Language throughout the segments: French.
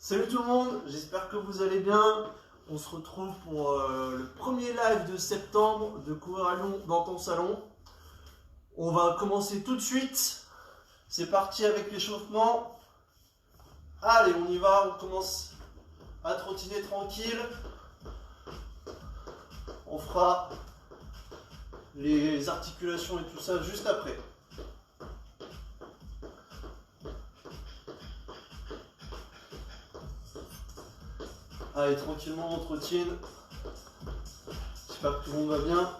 Salut tout le monde, j'espère que vous allez bien. On se retrouve pour le premier live de septembre de Courir à Lyon dans ton salon. On va commencer tout de suite. C'est parti avec l'échauffement. Allez, on y va, on commence à trottiner tranquille. On fera les articulations et tout ça juste après. Allez, tranquillement on trottine. J'espère que tout le monde va bien.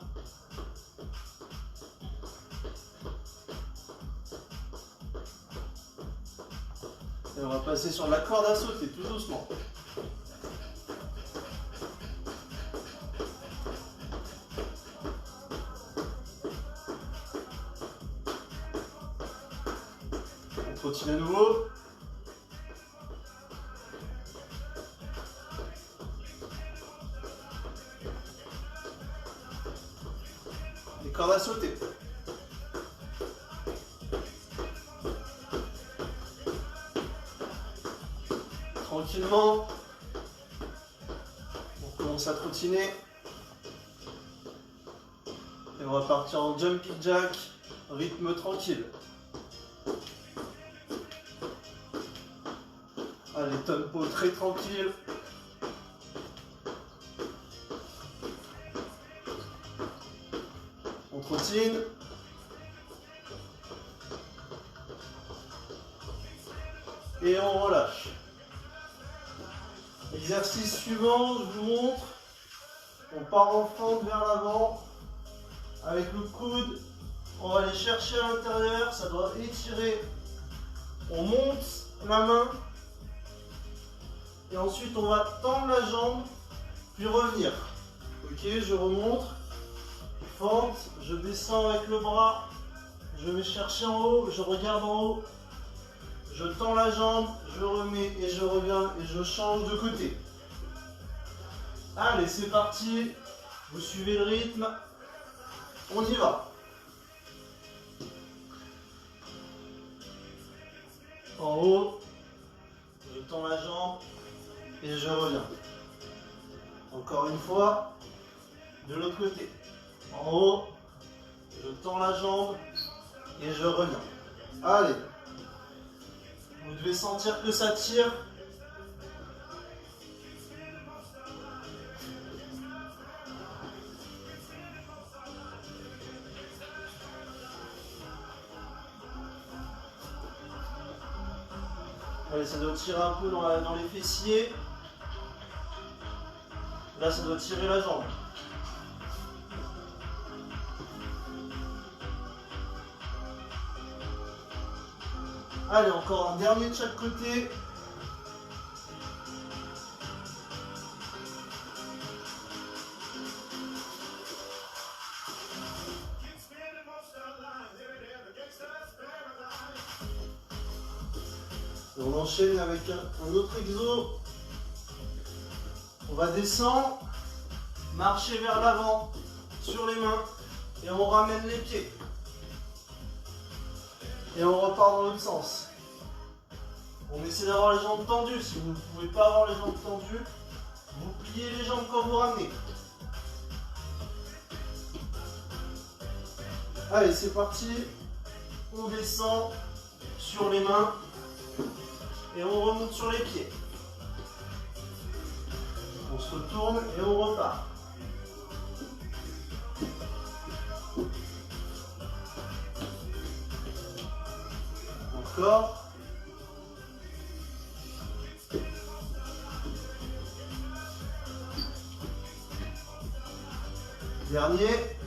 Et on va passer sur la corde à sauter tout doucement. On trottine à nouveau. Les cordes à sauter. Tranquillement, on commence à trottiner et on va partir en jumping jack, rythme tranquille. Allez, tempo très tranquille. On trottine. Et on relâche. Exercice suivant, je vous montre. On part en fente vers l'avant. Avec le coude, on va aller chercher à l'intérieur. Ça doit étirer. On monte la main. Et ensuite, on va tendre la jambe. Puis revenir. Ok, je remonte. Fente, je descends avec le bras. Je vais chercher en haut. Je regarde en haut. Je tends la jambe, je remets et je reviens et je change de côté. Allez, c'est parti. Vous suivez le rythme. On y va. En haut, je tends la jambe et je reviens. Encore une fois, de l'autre côté. En haut, je tends la jambe et je reviens. Allez. Vous devez sentir que ça tire. Allez, ça doit tirer un peu dans les fessiers. Là, ça doit tirer la jambe. Allez, encore un dernier de chaque côté. Et on enchaîne avec un autre exo. On va descendre, marcher vers l'avant sur les mains et on ramène les pieds. Et on repart dans l'autre sens. On essaie d'avoir les jambes tendues. Si vous ne pouvez pas avoir les jambes tendues, vous pliez les jambes quand vous ramenez. Allez, c'est parti. On descend sur les mains et on remonte sur les pieds. On se retourne et on repart. Encore. Dernier.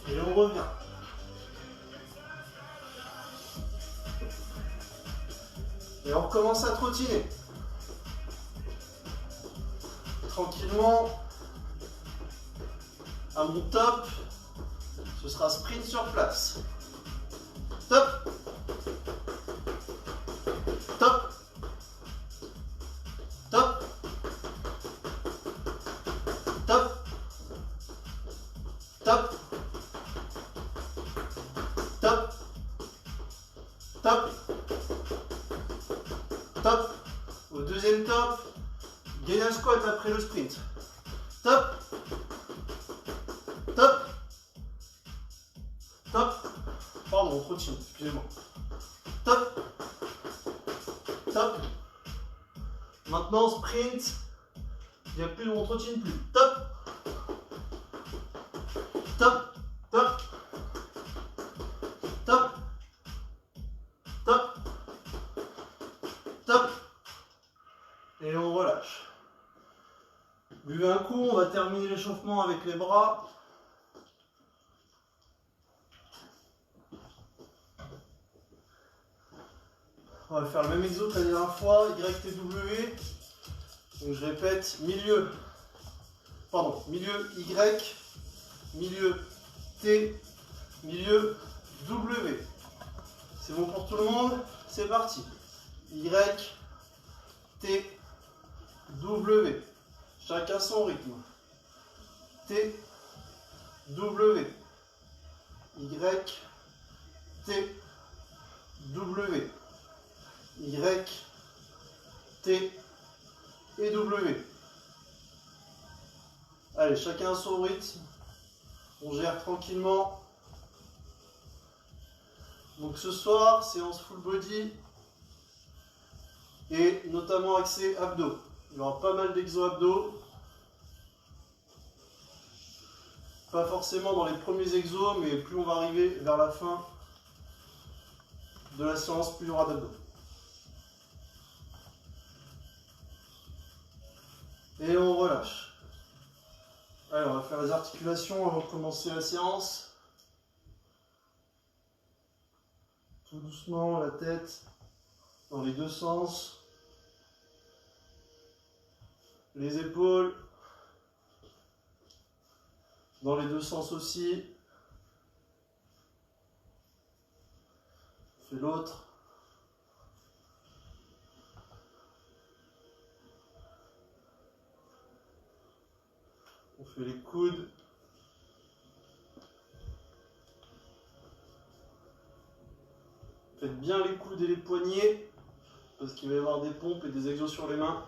Et on revient. Et on recommence à trottiner. Tranquillement. À mon top. Ce sera sprint sur place. Top. Top. Top. Top. Top. Top. introduction, excusez-moi. Top. Top. Maintenant, sprint. Il n'y a plus, on trottine plus. Top. Top. Top. Top. Top. Top. Et on relâche. Buvez un coup, on va terminer l'échauffement avec les bras. On va faire le même exo que la dernière fois, YTW. Donc je répète, milieu Y, milieu T, milieu W. C'est bon pour tout le monde? C'est parti. Y, T, W. Chacun son rythme. T, W. Y, T, W. Y, T et W. Allez, chacun à son rythme. On gère tranquillement. Donc ce soir, séance full body et notamment axé abdos. Il y aura pas mal d'exos abdos. Pas forcément dans les premiers exos, mais plus on va arriver vers la fin de la séance, plus il y aura d'abdos. Et on relâche. Allez, on va faire les articulations avant de commencer la séance. Tout doucement, la tête dans les deux sens. Les épaules dans les deux sens aussi. On fait l'autre. On fait les coudes. Faites bien les coudes et les poignets, parce qu'il va y avoir des pompes et des exos sur les mains.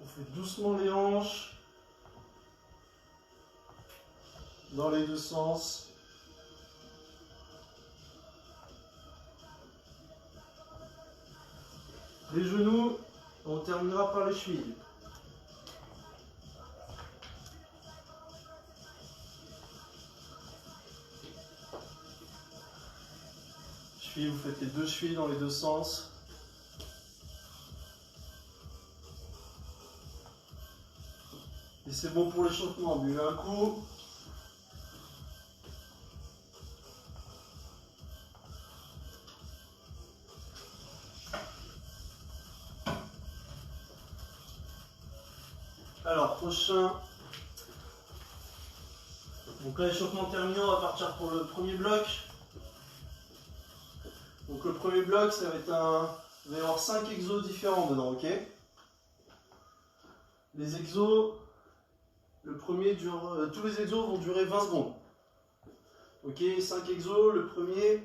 On fait doucement les hanches, dans les deux sens. Les genoux, on terminera par les chevilles. Chevilles, vous faites les deux chevilles dans les deux sens. Et c'est bon pour l'échauffement. Buvez un coup. Alors, prochain. Donc là, l'échauffement terminé, on va partir pour le premier bloc. Donc le premier bloc, ça va être il va y avoir 5 exos différents dedans, ok? Les exos, le premier dure, tous les exos vont durer 20 secondes. Ok, 5 exos, le premier,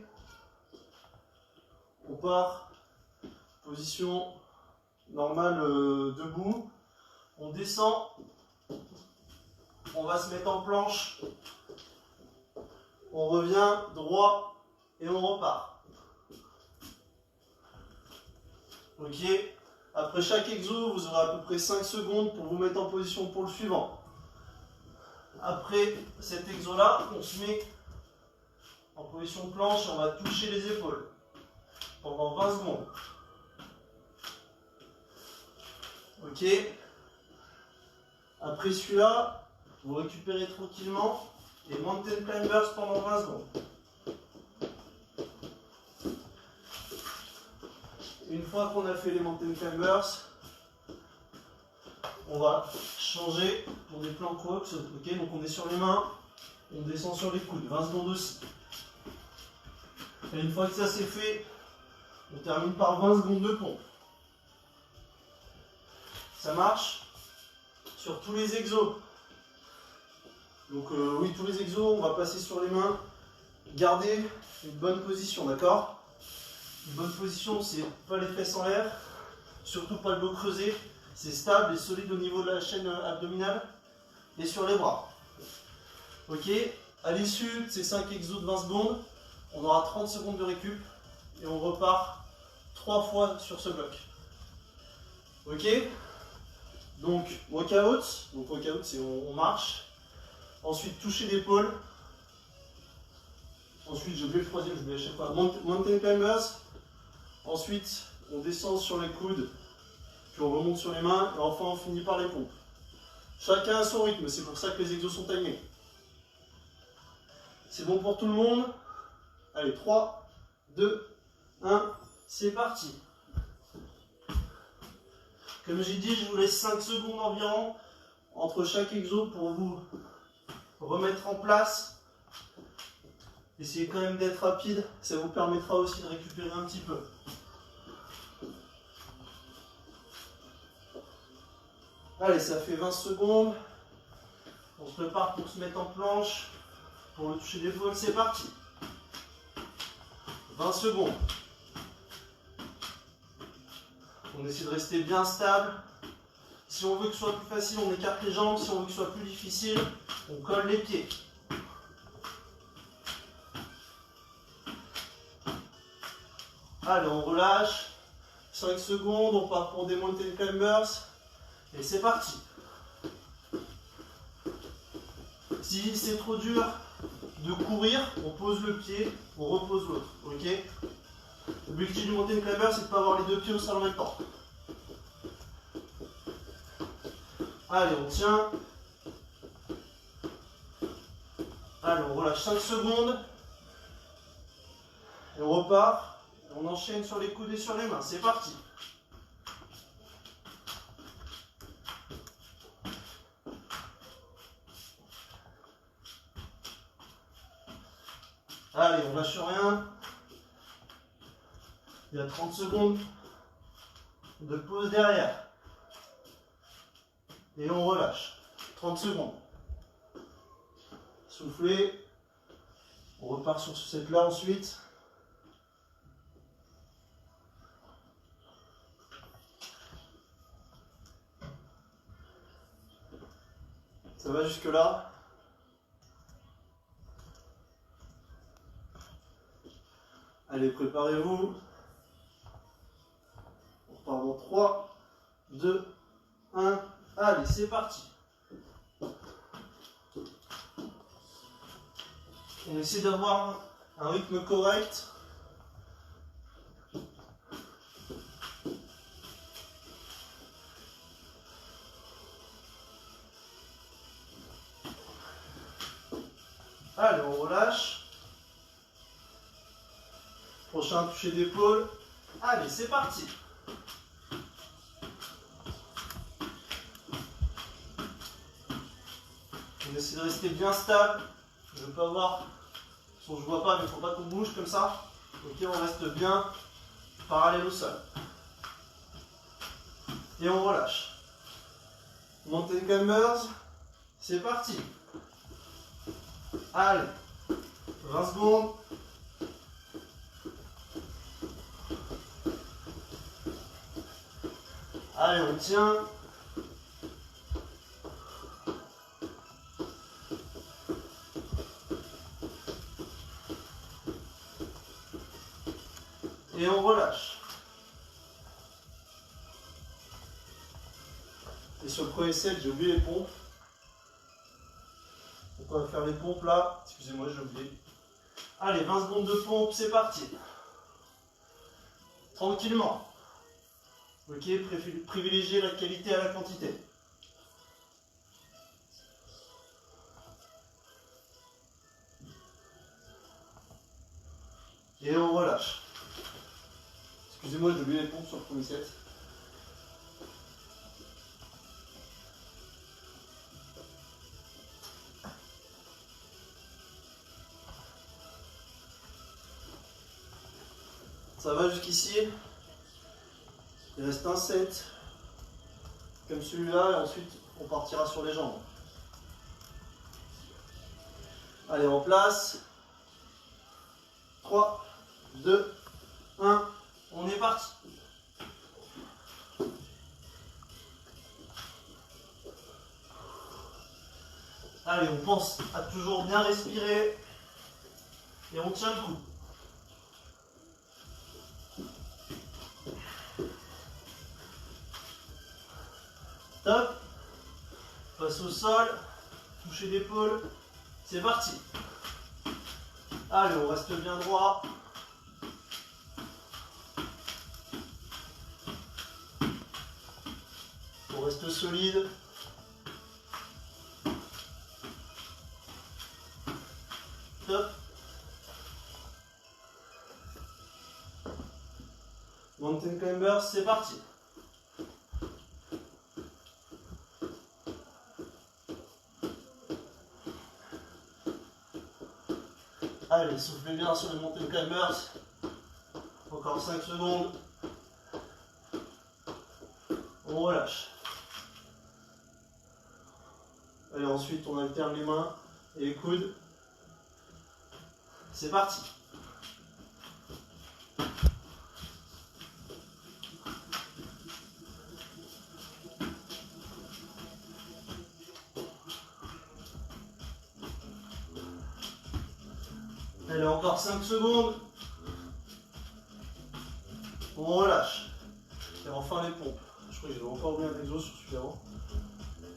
on part, position normale debout, on descend, on va se mettre en planche, on revient droit et on repart. Ok, après chaque exo, vous aurez à peu près 5 secondes pour vous mettre en position pour le suivant. Après cet exo-là, on se met en position planche et on va toucher les épaules pendant 20 secondes. Ok, après celui-là, vous récupérez tranquillement et mountain climbers pendant 20 secondes. Une fois qu'on a fait les mountain climbers, on va changer pour des plank walks. Ok, donc on est sur les mains, on descend sur les coudes, 20 secondes aussi. Et une fois que ça c'est fait, on termine par 20 secondes de pompe. Ça marche sur tous les exos. Donc oui, tous les exos, on va passer sur les mains. Gardez une bonne position, d'accord? Une bonne position, c'est pas les fesses en l'air, surtout pas le dos creusé, C'est stable et solide au niveau de la chaîne abdominale et sur les bras. Ok, à l'issue de ces 5 exos de 20 secondes, on aura 30 secondes de récup et on repart 3 fois sur ce bloc. Ok, donc walkout. Donc walkout, c'est on marche. Ensuite, toucher d'épaule. Ensuite, j'ai oublié le troisième, j'oublie à chaque fois. Mountain climbers. Ensuite, on descend sur les coudes. Puis on remonte sur les mains. Et enfin, on finit par les pompes. Chacun a son rythme. C'est pour ça que les exos sont timés. C'est bon pour tout le monde? Allez, 3, 2, 1, c'est parti. Comme j'ai dit, je vous laisse 5 secondes environ entre chaque exo pour vous remettre en place. Essayez quand même d'être rapide, ça vous permettra aussi de récupérer un petit peu. Allez, ça fait 20 secondes. On se prépare pour se mettre en planche. Pour le toucher d'épaule, c'est parti. 20 secondes. On essaie de rester bien stable. Si on veut que ce soit plus facile, on écarte les jambes. Si on veut que ce soit plus difficile, on colle les pieds. Allez, on relâche. 5 secondes, on part pour des mountain climbers. Et c'est parti. Si c'est trop dur de courir, on pose le pied, on repose l'autre. Ok? L'objectif du mountain climber, c'est de ne pas avoir les deux pieds au sol en même temps. Allez, on tient. Allez, on relâche 5 secondes. Et on repart. Et on enchaîne sur les coudes et sur les mains. C'est parti. Allez, on lâche rien. Il y a 30 secondes de pause derrière. Et on relâche. 30 secondes. Soufflez. On repart sur ce set-là ensuite. Ça va jusque-là? Allez, préparez-vous. On repart dans 3, 2, 1. Allez, c'est parti. On essaie d'avoir un rythme correct. Allez, on relâche. Prochain toucher d'épaule. Allez, c'est parti. On essaie de rester bien stable. Je ne veux pas voir. Je ne vois pas, mais il ne faut pas qu'on bouge comme ça. Ok, on reste bien parallèle au sol. Et on relâche. Mountain climbers. C'est parti. Allez. 20 secondes. Allez, on tient. Et on relâche. Et sur le premier set, j'ai oublié les pompes. Donc on va faire les pompes là. Excusez-moi, j'ai oublié. Allez, 20 secondes de pompe, c'est parti. Tranquillement. Ok, privilégiez la qualité à la quantité. Et on relâche. Excusez-moi, j'ai oublié les pompes sur le premier set. Ça va jusqu'ici. Il reste un set comme celui-là et ensuite on partira sur les jambes. Allez, en place. 3, 2, 1, on est parti. Allez, on pense à toujours bien respirer. Et on tient le coup. Top. Passe au sol. Toucher l'épaule. C'est parti. Allez, on reste bien droit. On reste solide. Top. Mountain Climbers, c'est parti. Allez, soufflez bien sur les Mountain Climbers. Encore 5 secondes. On relâche. Allez, ensuite on alterne les mains et les coudes. C'est parti. Allez, encore 5 secondes. On relâche. Et enfin les pompes. Je crois que j'ai encore oublié un exo sur celui-là.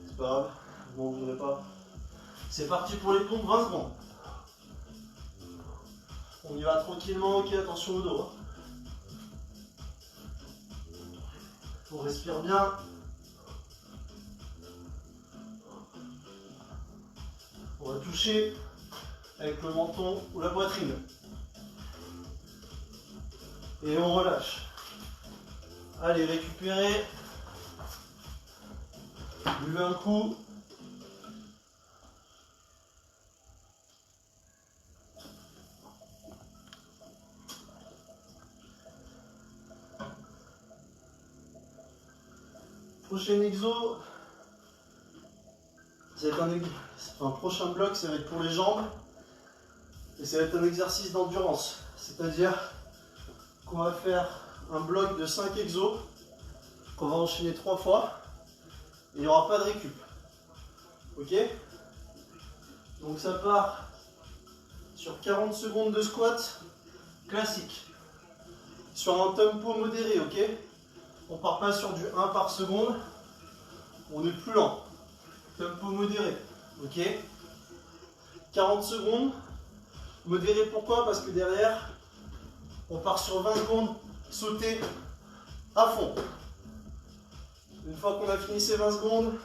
C'est pas grave, je m'en voudrais pas. C'est parti pour les pompes, 20 secondes. On y va tranquillement, ok, attention au dos. On respire bien. On va toucher avec le menton ou la poitrine. Et on relâche. Allez, récupérez. Buvez un coup. Prochain exo. Ça va être un prochain bloc, ça va être pour les jambes. Et ça va être un exercice d'endurance. C'est-à-dire qu'on va faire un bloc de 5 exos qu'on va enchaîner 3 fois. Et il n'y aura pas de récup. Ok? Donc ça part sur 40 secondes de squat classique. Sur un tempo modéré, ok? On ne part pas sur du 1 par seconde. On est plus lent. Tempo modéré. Ok? 40 secondes. Modéré pourquoi? Parce que derrière, on part sur 20 secondes, sauter à fond. Une fois qu'on a fini ces 20 secondes,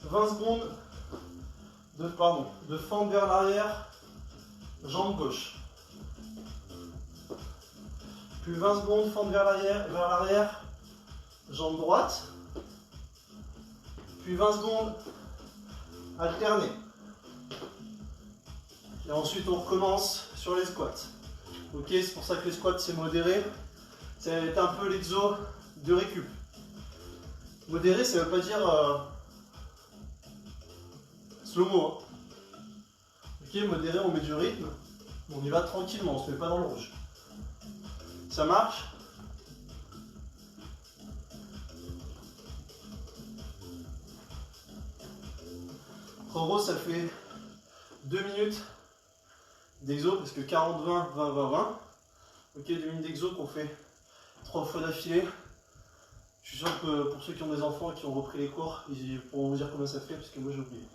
20 secondes de fente vers l'arrière, jambe gauche. Puis 20 secondes, fente vers l'arrière, jambe droite. Puis 20 secondes, alterné. Et ensuite on recommence sur les squats. Ok, c'est pour ça que les squats c'est modéré. Ça va être un peu l'exo de récup. Modéré, ça ne veut pas dire slow-mo. Ok, modéré, on met du rythme. On y va tranquillement, on ne se met pas dans le rouge. Ça marche? En gros, ça fait 2 minutes d'exo, parce que 40, 20, 20, 20, 20. Ok, 2 minutes d'exo qu'on fait 3 fois d'affilée. Je suis sûr que pour ceux qui ont des enfants et qui ont repris les cours, ils pourront vous dire combien ça fait, parce que moi j'ai oublié.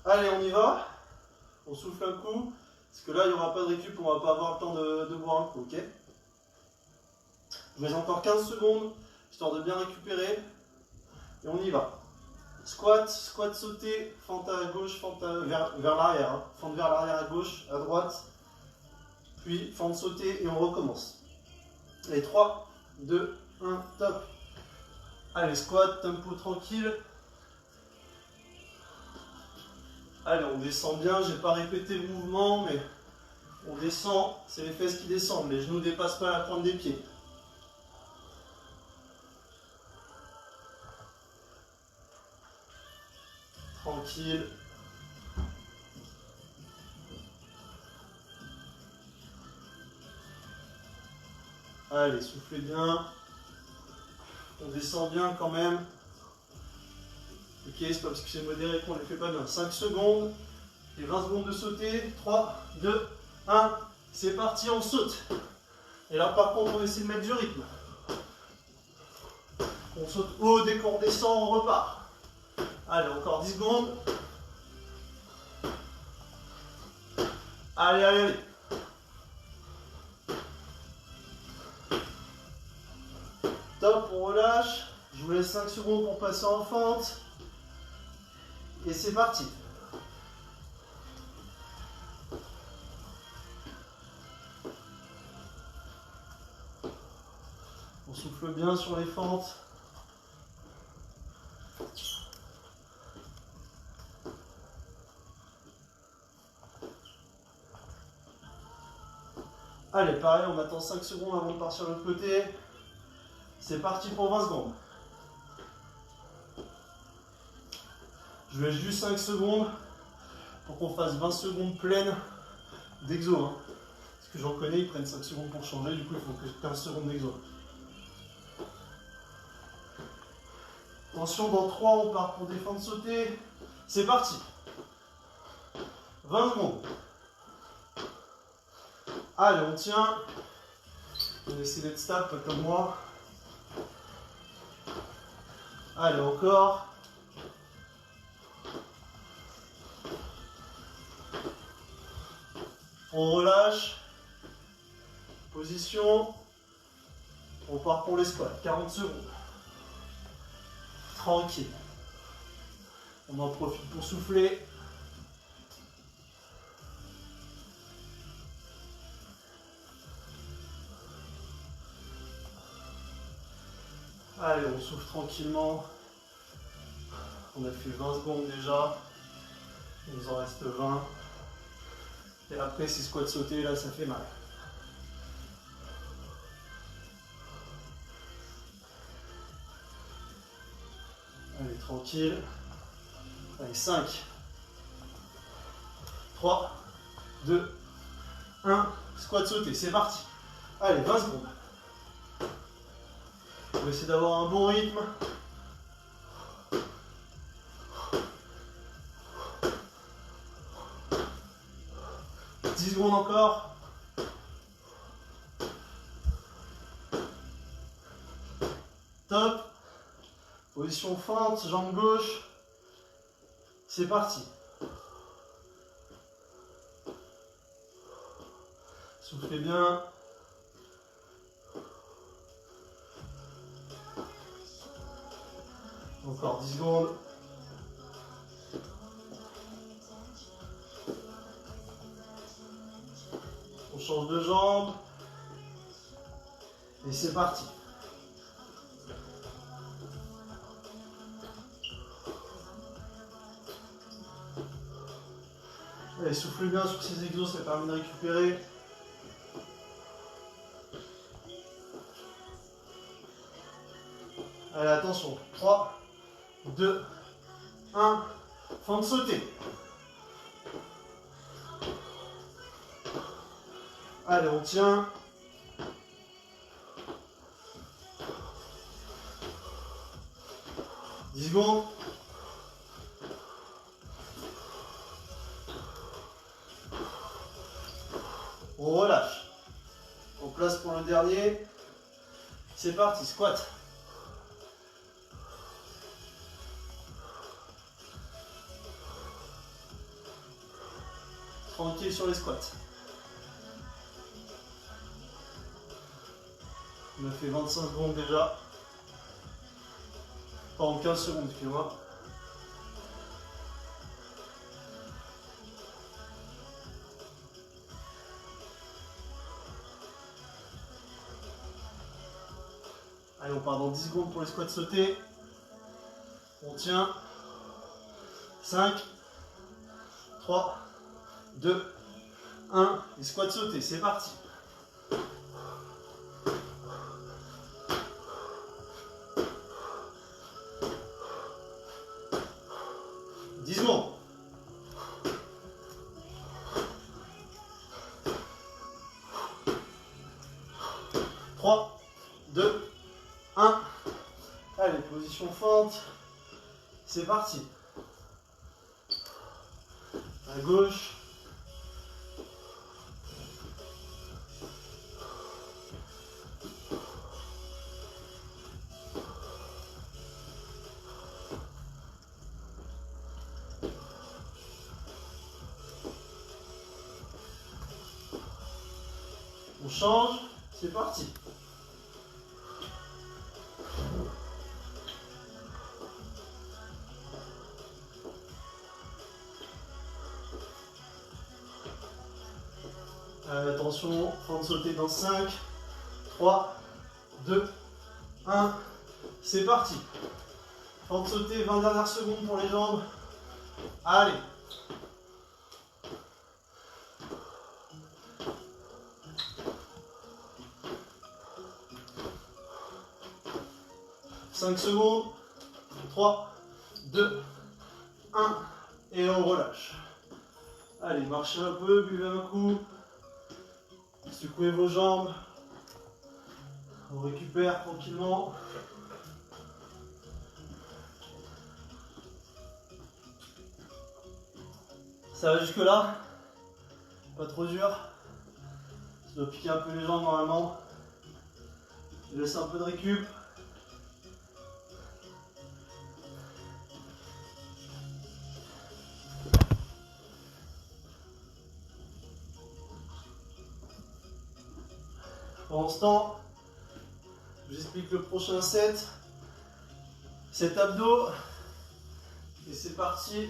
Allez, on y va. On souffle un coup, parce que là il n'y aura pas de récup, on ne va pas avoir le temps de boire un coup, ok? Je mets encore 15 secondes, histoire de bien récupérer. Et on y va. Squat, squat sauté, fente à gauche, fente vers l'arrière. Hein. Fente vers l'arrière à gauche, à droite. Puis fente sautée et on recommence. Allez, 3, 2, 1, top. Allez, squat, tempo tranquille. Allez, on descend bien. J'ai pas répété le mouvement, mais on descend. C'est les fesses qui descendent. Les genoux ne dépassent pas la pointe des pieds. Tranquille. Allez, soufflez bien. On descend bien quand même. Ok, c'est pas parce que c'est modéré qu'on les fait pas bien. 5 secondes et 20 secondes de sauter. 3, 2, 1, c'est parti, on saute. Et là par contre on essaie de mettre du rythme. On saute haut, dès qu'on redescend, on repart. Allez, encore 10 secondes. Allez, allez, allez. Top, on relâche. Je vous laisse 5 secondes pour passer en fente. Et c'est parti. On souffle bien sur les fentes. Allez, pareil, on attend 5 secondes avant de partir de l'autre côté. C'est parti pour 20 secondes. Je laisse juste 5 secondes pour qu'on fasse 20 secondes pleines d'exo. Hein. Parce que j'en connais, ils prennent 5 secondes pour changer, du coup il faut que 15 secondes d'exo. Attention, dans 3, on part pour des fins de sauter. C'est parti. 20 secondes. Allez, on tient. On essaie d'être stable, pas comme moi. Allez, encore. On relâche. Position. On part pour les squats. 40 secondes. Tranquille. On en profite pour souffler. Allez, on souffle tranquillement. On a fait 20 secondes déjà. Il nous en reste 20. Et après, ces squats sautés, là, ça fait mal. Allez, tranquille. Allez, 5, 3, 2, 1. Squat sauté, c'est parti. Allez, 20 secondes. On va essayer d'avoir un bon rythme. Secondes encore. Top. Position fente, jambe gauche. C'est parti. Soufflez bien. Encore 10 secondes. On change de jambe. Et c'est parti. Allez, soufflez bien sur ces exos, ça permet de récupérer. Allez, attention. 3, 2, 1. Fin de sauter. Allez, on tient. « 10 secondes. On relâche. On place pour le dernier. C'est parti, squat. Tranquille sur les squats. On a fait 25 secondes déjà. Pardon, 15 secondes, excusez-moi. Allez, on part dans 10 secondes pour les squats sautés. On tient. 5, 3, 2, 1. Les squats sautés, c'est parti. Secondes. 3, 2, 1. Allez, position fente. C'est parti. À gauche. On change, c'est parti. Attention, fin de sauter dans 5, 3, 2, 1, c'est parti. Fin de sauter, 20 dernières secondes pour les jambes. Allez. « 5 secondes, 3, 2, 1, et on relâche. Allez, marchez un peu, buvez un coup, secouez vos jambes, on récupère tranquillement. Ça va jusque là, pas trop dur, ça doit piquer un peu les jambes normalement. Je laisse un peu de récup. Pendant ce temps, je vous explique le prochain set. Set abdos. Et c'est parti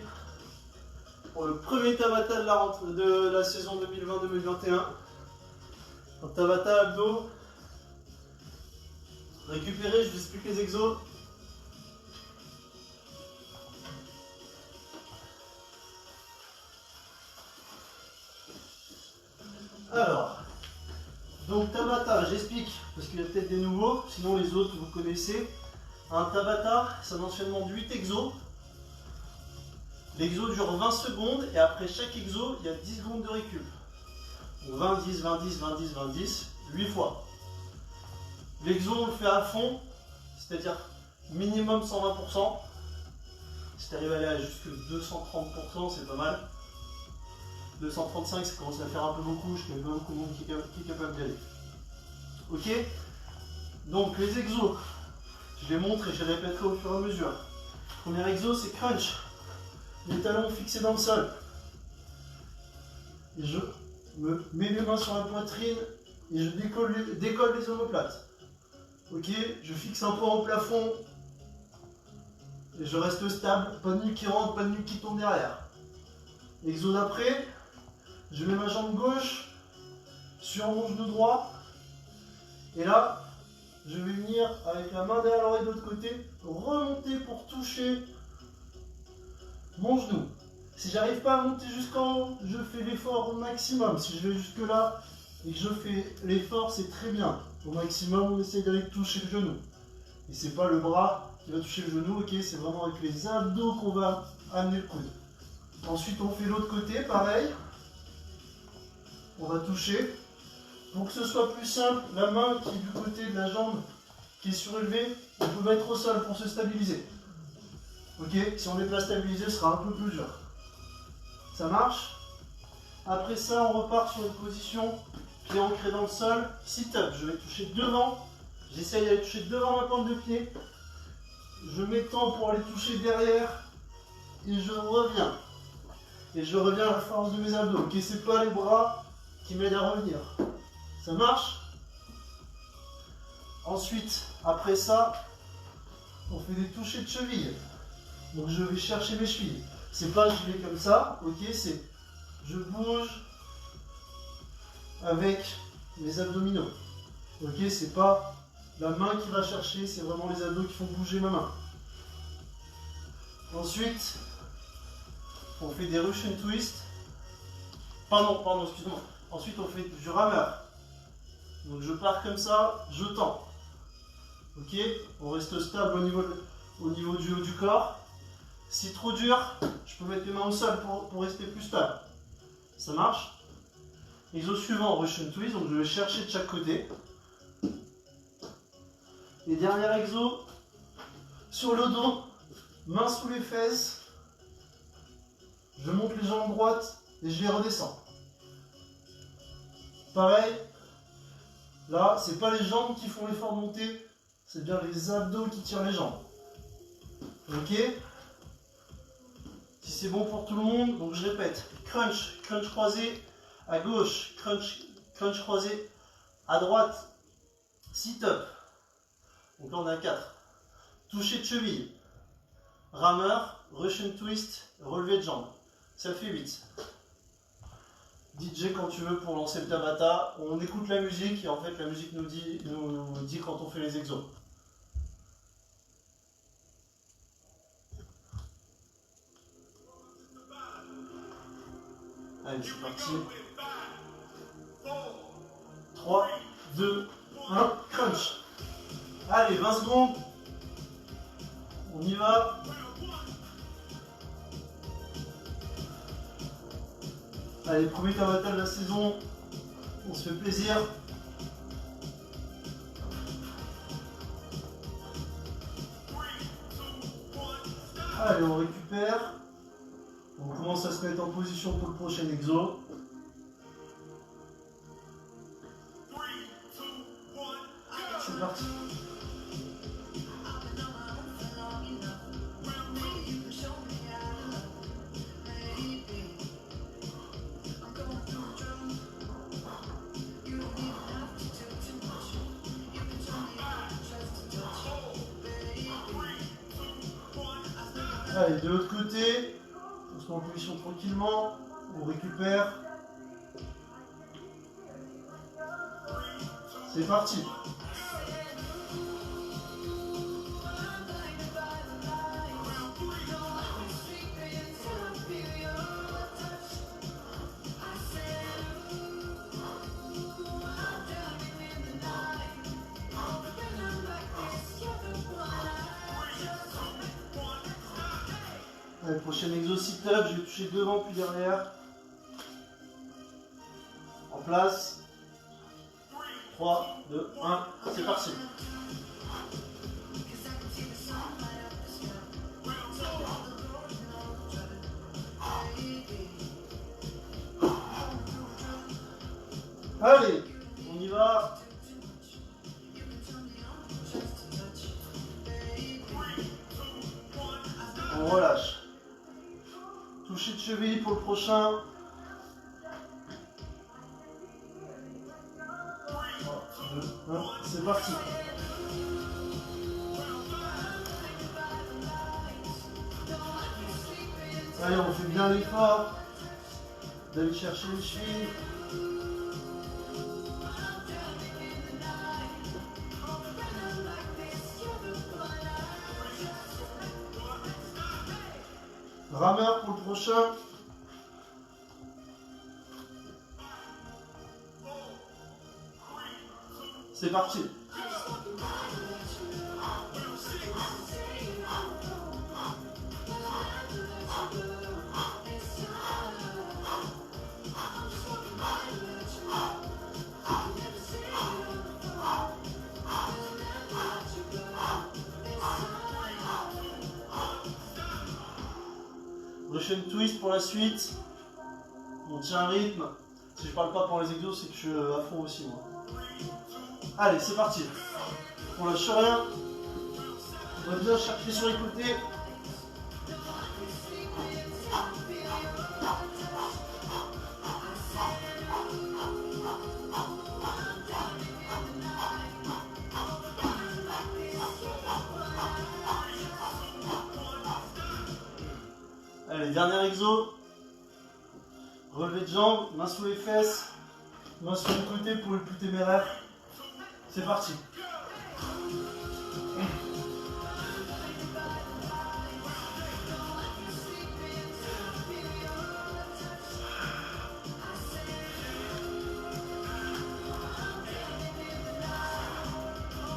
pour le premier Tabata de la saison 2020-2021. En Tabata abdos. Récupérez, je vous explique les exos. Alors. Donc Tabata, j'explique, parce qu'il y a peut-être des nouveaux, sinon les autres vous connaissez. Un Tabata, c'est un enchaînement de 8 exos. L'exo dure 20 secondes et après chaque exo, il y a 10 secondes de récup. Donc 20, 10, 20, 10, 20, 10, 20, 10, 8 fois. L'exo, on le fait à fond, c'est-à-dire minimum 120%. Si tu arrives à aller à jusqu'à 230%, c'est pas mal. 235, ça commence à faire un peu beaucoup, je connais pas beaucoup de monde qui est capable d'y aller. Ok? Donc les exos, je les montre et je les répéterai au fur et à mesure. Premier exo, c'est crunch. Les talons fixés dans le sol. Et je me mets les mains sur la poitrine et je décolle les omoplates. Ok? Je fixe un point au plafond et je reste stable. Pas de nuque qui rentre, pas de nuque qui tombe derrière. Exo d'après. Je mets ma jambe gauche sur mon genou droit. Et là, je vais venir avec la main derrière l'oreille de l'autre côté, remonter pour toucher mon genou. Si j'arrive pas à monter jusqu'en haut, je fais l'effort au maximum. Si je vais jusque là et que je fais l'effort, c'est très bien. Au maximum, on essaye d'aller toucher le genou. Et c'est pas le bras qui va toucher le genou, ok, c'est vraiment avec les abdos qu'on va amener le coude. Ensuite, on fait l'autre côté, pareil. On va toucher. Pour que ce soit plus simple, la main qui est du côté de la jambe qui est surélevée, on peut mettre au sol pour se stabiliser. Ok? Si on n'est pas stabilisé, ce sera un peu plus dur. Ça marche? Après ça, on repart sur une position pied ancré dans le sol. Sit-up, je vais toucher devant. J'essaye d'aller toucher devant ma pointe de pied. Je m'étends pour aller toucher derrière. Et je reviens. Et je reviens à la force de mes abdos. Ok? C'est pas les bras qui m'aide à revenir. Ça marche? Ensuite, après ça, on fait des touchés de cheville. Donc je vais chercher mes chevilles. C'est pas je vais comme ça, ok? C'est je bouge avec mes abdominaux. Ok? C'est pas la main qui va chercher, c'est vraiment les abdos qui font bouger ma main. Ensuite, on fait des Russian twist. Pardon, excuse-moi. Ensuite, on fait du rameur. Donc, je pars comme ça, je tends. Ok? On reste stable au niveau du haut du corps. Si trop dur, je peux mettre les mains au sol pour rester plus stable. Ça marche? Exo suivant, Russian twist. Donc, je vais chercher de chaque côté. Et dernier exo, sur le dos, main sous les fesses. Je monte les jambes droites et je les redescends. Pareil, là, c'est pas les jambes qui font l'effort de monter, c'est bien les abdos qui tirent les jambes. Ok? Si c'est bon pour tout le monde, donc je répète, crunch, crunch croisé à gauche, crunch, crunch croisé à droite, sit-up. Donc là on est à 4. Toucher de cheville, rameur, Russian twist, relevé de jambe. Ça fait 8. DJ quand tu veux pour lancer le Tabata, on écoute la musique et en fait la musique nous dit quand on fait les exos. Allez, c'est parti. 3, 2, 1, crunch. Allez, 20 secondes. On y va. Allez, premier Tabata de la saison. On se fait plaisir. Allez, on récupère. On commence à se mettre en position pour le prochain exo. C'est parti. Allez, de l'autre côté, on se met en position tranquillement, on récupère. C'est parti. Allez, prochain exo sit-up, je vais toucher devant puis derrière. En place. 3, 2, 1, c'est parti. Allez, on y va. On relâche. Toucher de cheville pour le prochain. 3, 2, 1, c'est parti. Allez, on fait bien l'effort d'aller chercher les chevilles. Rameur pour le prochain. C'est parti. Russian twist pour la suite. On tient un rythme. Si je parle pas pour les exos, c'est que je suis à fond aussi moi. Allez, c'est parti. On lâche rien. On va bien chercher sur les côtés. Allez, dernier exo. Relevé de jambes, main sous les fesses, main sur le côté pour le plus téméraire. C'est parti.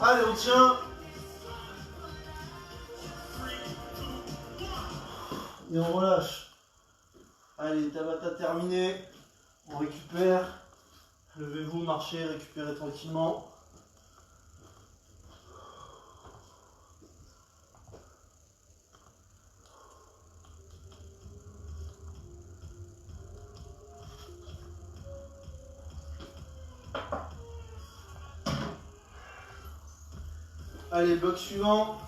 Allez, on tient. Et on relâche. Allez, Tabata terminé. On récupère. Levez-vous, marchez, récupérez tranquillement. Allez, bloc suivant.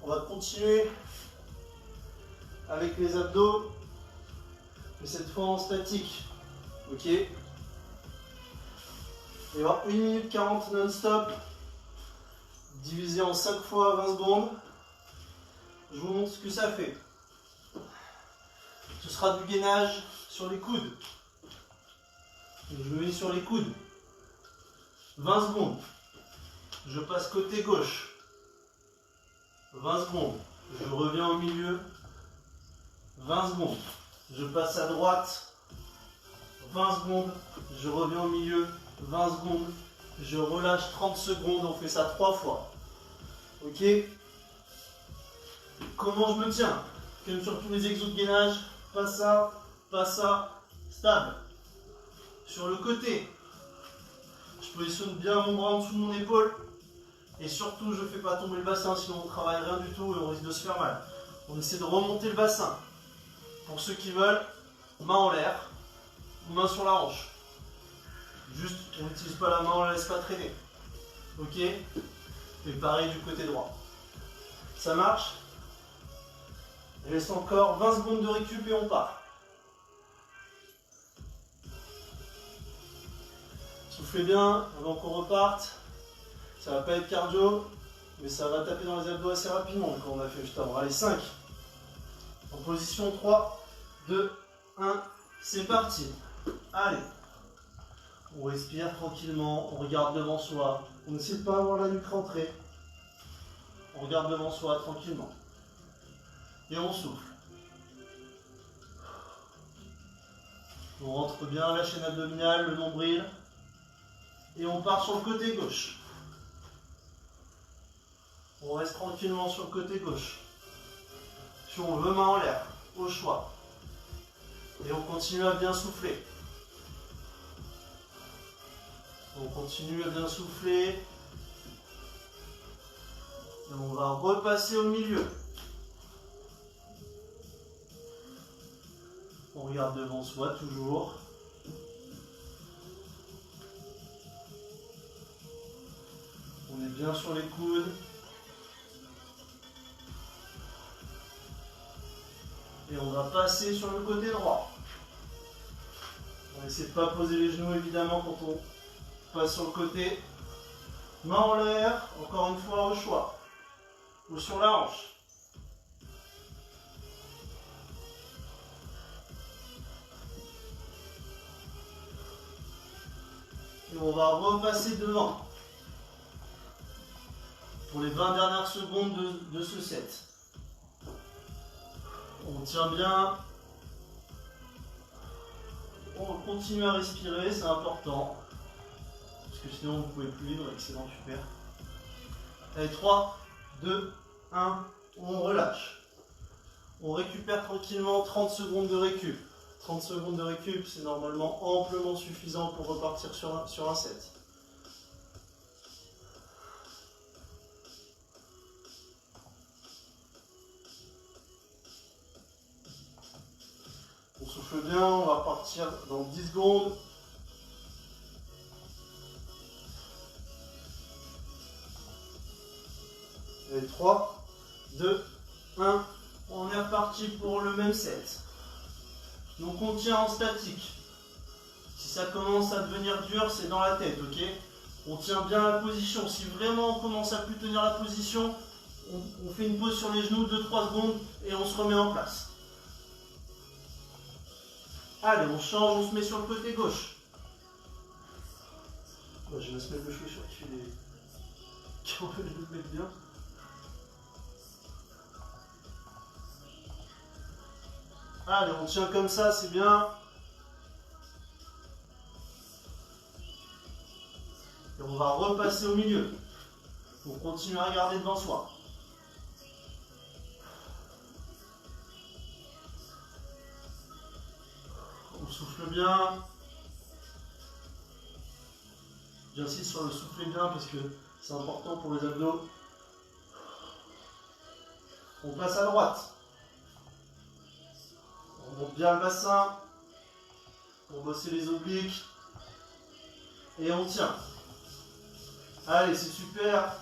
On va continuer avec les abdos, mais cette fois en statique. Ok. Il va y avoir 1 minute 40 non-stop, divisé en 5 fois 20 secondes. Je vous montre ce que ça fait. Ce sera du gainage sur les coudes. Donc je me mets sur les coudes. 20 secondes. Je passe côté gauche. 20 secondes. Je reviens au milieu. 20 secondes. Je passe à droite. 20 secondes. Je reviens au milieu. 20 secondes. Je relâche 30 secondes. On fait ça 3 fois. Ok? Comment je me tiens? Comme sur tous les exos de gainage. Pas ça. Stable. Sur le côté. Je positionne bien mon bras en dessous de mon épaule. Et surtout, je ne fais pas tomber le bassin, sinon on ne travaille rien du tout et on risque de se faire mal. On essaie de remonter le bassin. Pour ceux qui veulent, main en l'air, main sur la hanche. Juste, on n'utilise pas la main, on ne la laisse pas traîner. Ok? Et pareil du côté droit. Ça marche? Il reste encore 20 secondes de récup et on part. Soufflez bien avant qu'on reparte. Ça va pas être cardio, mais ça va taper dans les abdos assez rapidement quand on a fait juste avant. Allez, 5. En position 3, 2, 1. C'est parti. Allez. On respire tranquillement, on regarde devant soi. On n'essaie de pas avoir la nuque rentrée. On regarde devant soi tranquillement. Et on souffle. On rentre bien la chaîne abdominale, le nombril. Et on part sur le côté gauche. On reste tranquillement sur le côté gauche. Si on veut, main en l'air, au choix. Et on continue à bien souffler. On continue à bien souffler. Et on va repasser au milieu. On regarde devant soi toujours. On est bien sur les coudes. Et on va passer sur le côté droit. On essaie de ne pas poser les genoux évidemment quand on passe sur le côté. Main en l'air, encore une fois au choix. Ou sur la hanche. Et on va repasser devant. Pour les 20 dernières secondes de ce set. On tient bien. On continue à respirer, c'est important. Parce que sinon vous ne pouvez plus vivre. Excellent, super. Allez, 3, 2, 1, on relâche. On récupère tranquillement 30 secondes de récup. 30 secondes de récup, c'est normalement amplement suffisant pour repartir sur un set. On souffle bien, on va repartir dans 10 secondes. Et 3, 2, 1, on est reparti pour le même set. Donc on tient en statique. Si ça commence à devenir dur, c'est dans la tête, ok? On tient bien la position. Si vraiment on commence à plus tenir la position, on fait une pause sur les genoux, 2-3 secondes, et on se remet en place. Allez, on change, on se met sur le côté gauche. Ouais, je vais se mettre le cheveu sur qui fait des... qui empêche de le mettre bien. Allez, on tient comme ça, c'est bien. Et on va repasser au milieu. Pour continuer à regarder devant soi. On souffle bien. J'insiste sur le souffler bien parce que c'est important pour les abdos. On passe à droite. On monte bien le bassin pour bosser les obliques. Et on tient. Allez, c'est super.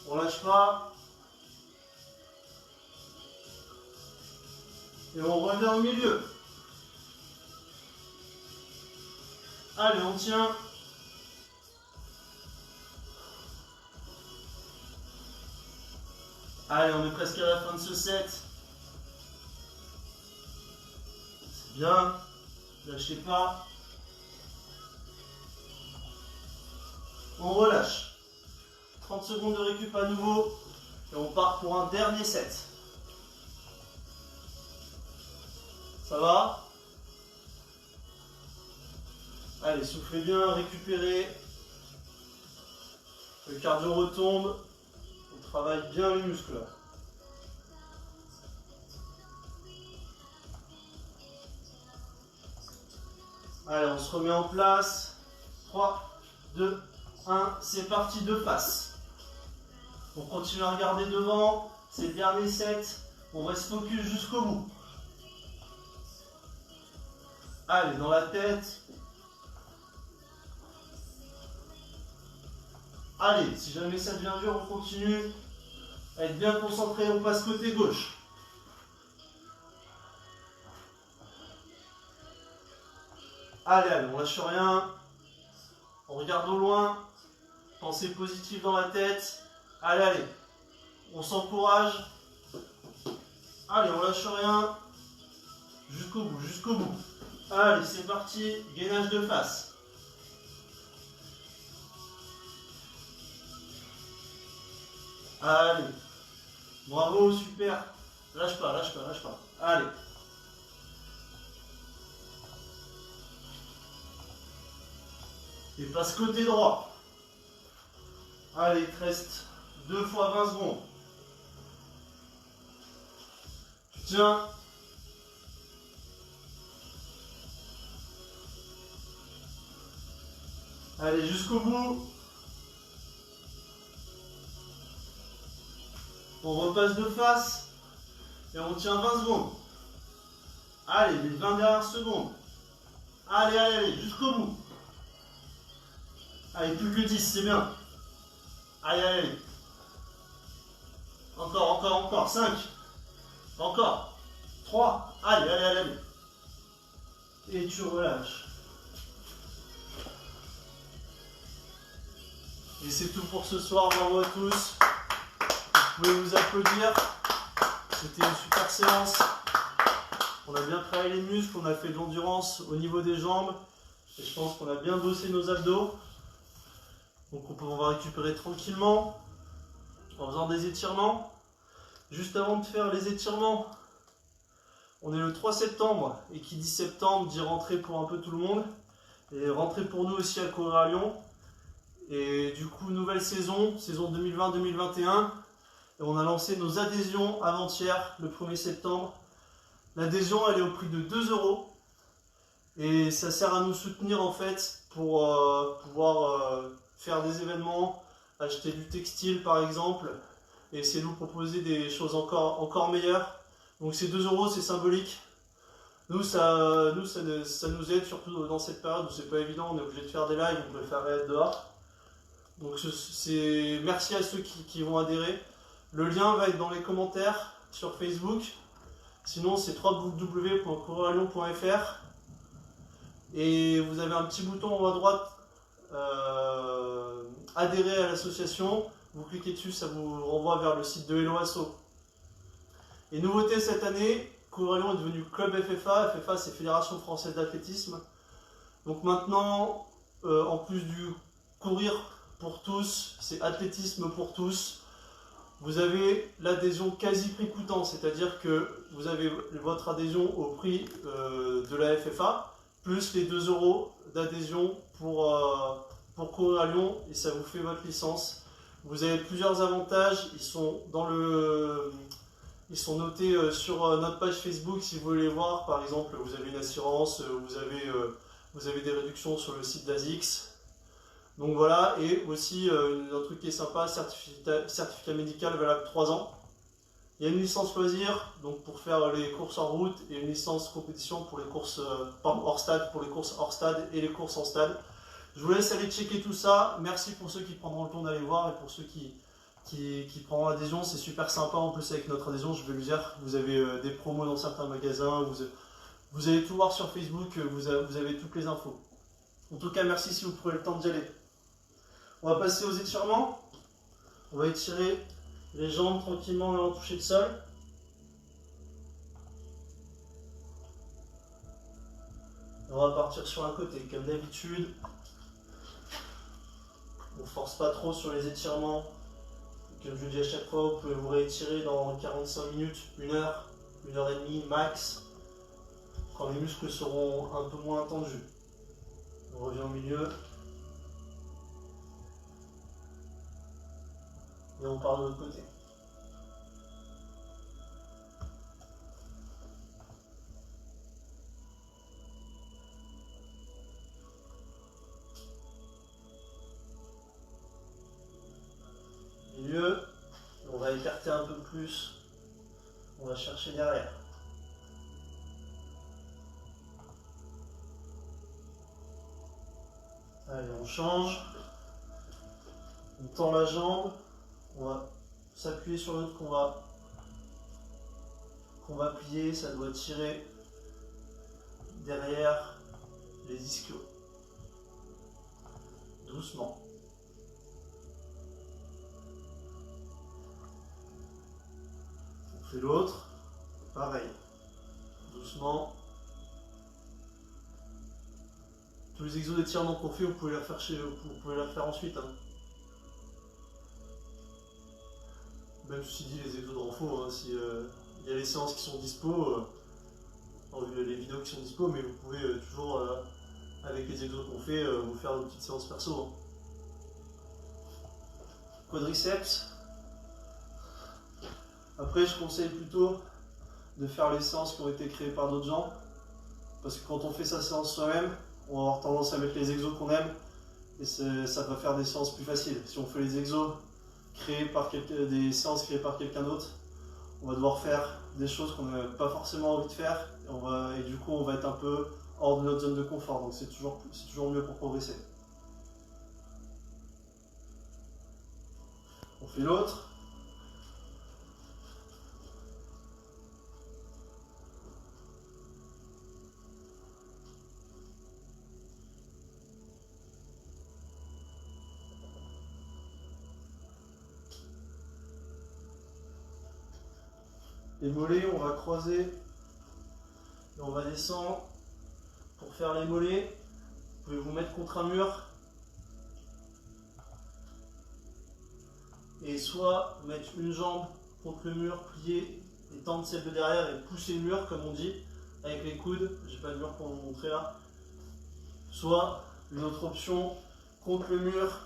On lâche pas. Et on revient au milieu. Allez, on tient. Allez, on est presque à la fin de ce set. C'est bien. Lâchez pas. On relâche. 30 secondes de récup à nouveau. Et on part pour un dernier set. Ça va? Allez, soufflez bien, récupérez. Le cardio retombe. On travaille bien les muscles là. Allez, on se remet en place. 3, 2, 1, c'est parti, de face. On continue à regarder devant. C'est le dernier set. On reste focus jusqu'au bout. Allez, dans la tête. Allez, si jamais ça devient dur, on continue à être bien concentré. On passe côté gauche. Allez, allez, on lâche rien. On regarde au loin. Pensée positive dans la tête. Allez, allez. On s'encourage. Allez, on lâche rien. Jusqu'au bout, jusqu'au bout. Allez, c'est parti. Gainage de face. Allez. Bravo, super. Lâche pas, lâche pas, lâche pas. Allez. Et passe côté droit. Allez, il te reste 2 fois 20 secondes. Tu tiens. Allez, jusqu'au bout. On repasse de face. Et on tient 20 secondes. Allez, les 20 dernières secondes. Allez, allez, allez, jusqu'au bout. Allez, plus que 10, c'est bien. Allez, allez. Encore, encore, encore. 5. Encore. 3. Allez, allez, allez, allez. Et tu relâches. Et c'est tout pour ce soir. Bravo à tous. Vous pouvez vous applaudir. C'était une super séance. On a bien travaillé les muscles. On a fait de l'endurance au niveau des jambes. Et je pense qu'on a bien bossé nos abdos. Donc on va récupérer tranquillement en faisant des étirements. Juste avant de faire les étirements, on est le 3 septembre et qui dit septembre dit rentrée pour un peu tout le monde. Et rentrée pour nous aussi à courir à Lyon. Et du coup, nouvelle saison, saison 2020-2021. Et on a lancé nos adhésions avant-hier, le 1er septembre. L'adhésion, elle est au prix de 2 €. Et ça sert à nous soutenir en fait pour pouvoir faire des événements, acheter du textile par exemple, et essayer de vous proposer des choses encore meilleures. Donc ces 2 €, c'est symbolique. Nous, ça nous aide, surtout dans cette période où c'est pas évident, on est obligé de faire des lives, on préfère être dehors. Donc merci à ceux qui vont adhérer. Le lien va être dans les commentaires sur Facebook. Sinon, c'est www.courieralyon.fr. Et vous avez un petit bouton en haut à droite, adhérer à l'association. Vous cliquez dessus, ça vous renvoie vers le site de Hello Asso. Et nouveauté cette année, Courir à Lyon est devenu Club FFA. FFA, c'est Fédération Française d'Athlétisme. Donc maintenant, en plus du courir pour tous, c'est athlétisme pour tous. Vous avez l'adhésion quasi prix coûtant, c'est-à-dire que vous avez votre adhésion au prix de la FFA, plus les 2 € d'adhésion pour courir à Lyon, et ça vous fait votre licence. Vous avez plusieurs avantages, ils sont notés sur notre page Facebook si vous voulez les voir. Par exemple, vous avez une assurance, vous avez des réductions sur le site d'ASICS. Donc voilà, et aussi un truc qui est sympa, certificat médical valable 3 ans. Il y a une licence loisir, donc pour faire les courses en route, et une licence compétition pour les courses hors stade, pour les courses hors stade et les courses en stade. Je vous laisse aller checker tout ça. Merci pour ceux qui prendront le temps d'aller voir et pour ceux qui qui prend adhésion, c'est super sympa. En plus avec notre adhésion, je vais lui dire, vous avez des promos dans certains magasins, vous allez tout voir sur Facebook, vous avez toutes les infos. En tout cas, merci si vous prenez le temps d'y aller. On va passer aux étirements. On va étirer les jambes tranquillement avant de toucher le sol. On va partir sur un côté, comme d'habitude. On ne force pas trop sur les étirements. Comme je le dis à chaque fois, vous pouvez vous réétirer dans 45 minutes, 1 heure, 1 heure et demie max, quand les muscles seront un peu moins tendus. On revient au milieu. Et on part de l'autre côté. Milieu, on va écarter un peu plus, on va chercher derrière. Allez, on change, on tend la jambe, on va s'appuyer sur l'autre qu'on va plier, ça doit tirer derrière les ischios. Doucement. On fait l'autre, pareil, doucement. Tous les exos d'étirement qu'on fait, vous pouvez les refaire ensuite. Hein. Même ceci dit, les exos de renfort, hein, si il y a les séances qui sont dispo, les vidéos qui sont dispo, mais vous pouvez toujours, avec les exos qu'on fait, vous faire une petite séance perso. Hein. Quadriceps. Après, je conseille plutôt de faire les séances qui ont été créées par d'autres gens, parce que quand on fait sa séance soi-même, on va avoir tendance à mettre les exos qu'on aime, et ça va faire des séances plus faciles. Si on fait les exos des séances créées par quelqu'un d'autre, on va devoir faire des choses qu'on n'a pas forcément envie de faire, et du coup on va être un peu hors de notre zone de confort, donc c'est toujours mieux pour progresser. On fait l'autre. Les mollets, on va croiser et on va descendre. Pour faire les mollets, vous pouvez vous mettre contre un mur et soit mettre une jambe contre le mur, plier et tendre celle de derrière et pousser le mur comme on dit avec les coudes. J'ai pas de mur pour vous montrer là. Soit une autre option, contre le mur,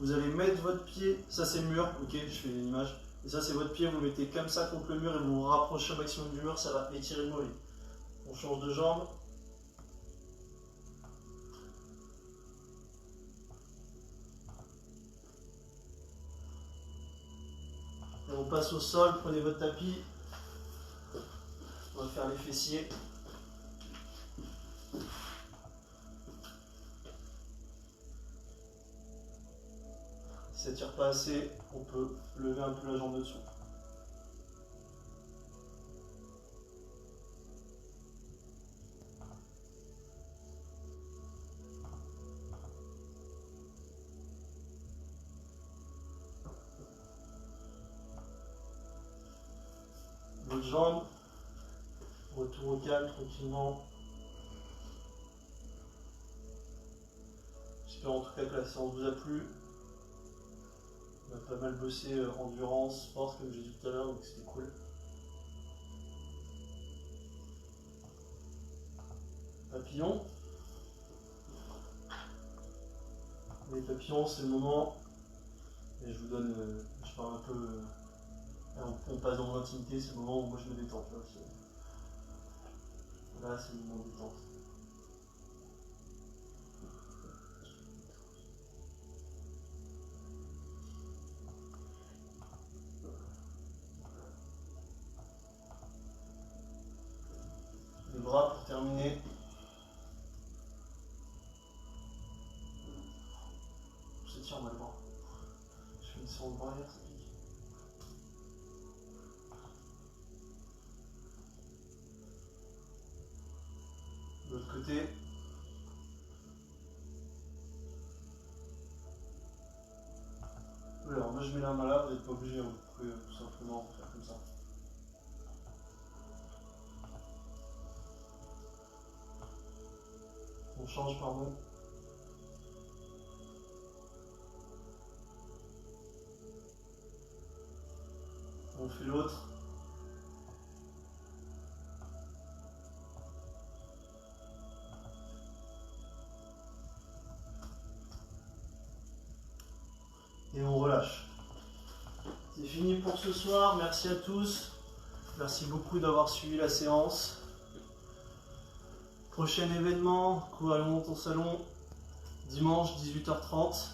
vous allez mettre votre pied, ça c'est le mur, ok, je fais une image. Et ça c'est votre pied, vous le mettez comme ça contre le mur et vous vous rapprochez au maximum du mur, ça va étirer le mollet. On change de jambe. Et on passe au sol, prenez votre tapis. On va faire les fessiers. Si ça ne tire pas assez, on peut lever un peu la jambe dessous. L'autre jambe, retour au calme tranquillement. J'espère en tout cas que la séance vous a plu. On a pas mal bossé endurance, force comme j'ai dit tout à l'heure, donc c'était cool. Papillon. Les papillons, c'est le moment. Et je vous donne, je parle un peu, on passe dans mon intimité, c'est le moment où moi je me détends. Là, c'est le moment de détente. Les bras pour terminer. On s'étire, on a le bras. Je fais une séance de bras arrière, c'est bien. côté. Alors moi je mets la main là, vous n'êtes pas obligé, vous pouvez tout simplement faire comme ça. On change, pardon. On fait l'autre. Et on relâche. C'est fini pour ce soir, merci à tous. Merci beaucoup d'avoir suivi la séance. Prochain événement, cours à ton salon, dimanche 18h30.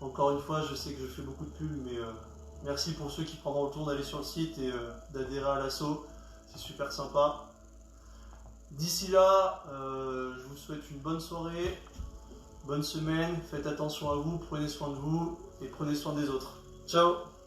Encore une fois, je sais que je fais beaucoup de pubs, mais merci pour ceux qui prendront le tour d'aller sur le site et d'adhérer à l'assaut. C'est super sympa. D'ici là, je vous souhaite une bonne soirée, bonne semaine. Faites attention à vous, prenez soin de vous et prenez soin des autres. Ciao!